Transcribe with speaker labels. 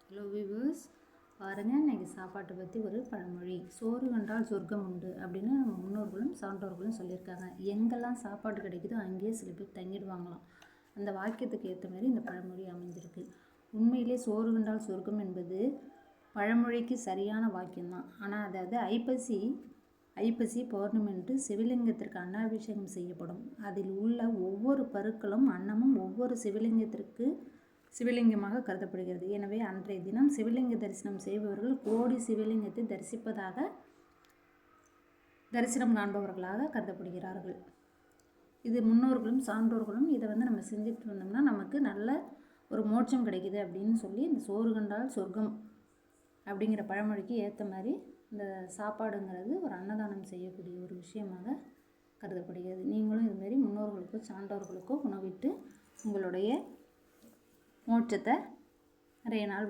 Speaker 1: Hello viewers, பாருங்கள், இன்றைக்கி சாப்பாட்டை பற்றி ஒரு பழமொழி. சோறு கண்டால் சொர்க்கம் உண்டு அப்படின்னு நம்ம முன்னோர்களும் சான்றோர்களும் சொல்லியிருக்காங்க. எங்கெல்லாம் சாப்பாடு கிடைக்குதோ அங்கேயே சில பேர் தங்கிடுவாங்களாம். அந்த வாக்கியத்துக்கு ஏற்ற மாதிரி இந்த பழமொழி அமைஞ்சிருக்கு. உண்மையிலே சோறு கண்டால் சொர்க்கம் என்பது பழமொழிக்கு சரியான வாக்கியம்தான். ஆனால் அதாவது ஐப்பசி பௌர்ணமின்று சிவலிங்கத்திற்கு அன்னாபிஷேகம் செய்யப்படும். அதில் உள்ள ஒவ்வொரு பருக்களும் அன்னமும் ஒவ்வொரு சிவலிங்கமாக கருதப்படுகிறது. எனவே அன்றைய தினம் சிவலிங்க தரிசனம் செய்பவர்கள் கோடி சிவலிங்கத்தை தரிசனம் காண்பவர்களாக கருதப்படுகிறார்கள். இது முன்னோர்களும் சான்றோர்களும் இதை நம்ம செஞ்சுட்டு வந்தோம்னா நமக்கு நல்ல ஒரு மோட்சம் கிடைக்குது அப்படின்னு சொல்லி இந்த சோறு கண்டால் சொர்க்கம் அப்படிங்கிற பழமொழிக்கு ஏற்ற மாதிரி இந்த சாப்பாடுங்கிறது ஒரு அன்னதானம் செய்யக்கூடிய ஒரு விஷயமாக கருதப்படுகிறது. நீங்களும் இதுமாரி முன்னோர்களுக்கோ சான்றோர்களுக்கோ உணவிட்டு உங்களுடைய மோட்சத்தை நிறைய நாள்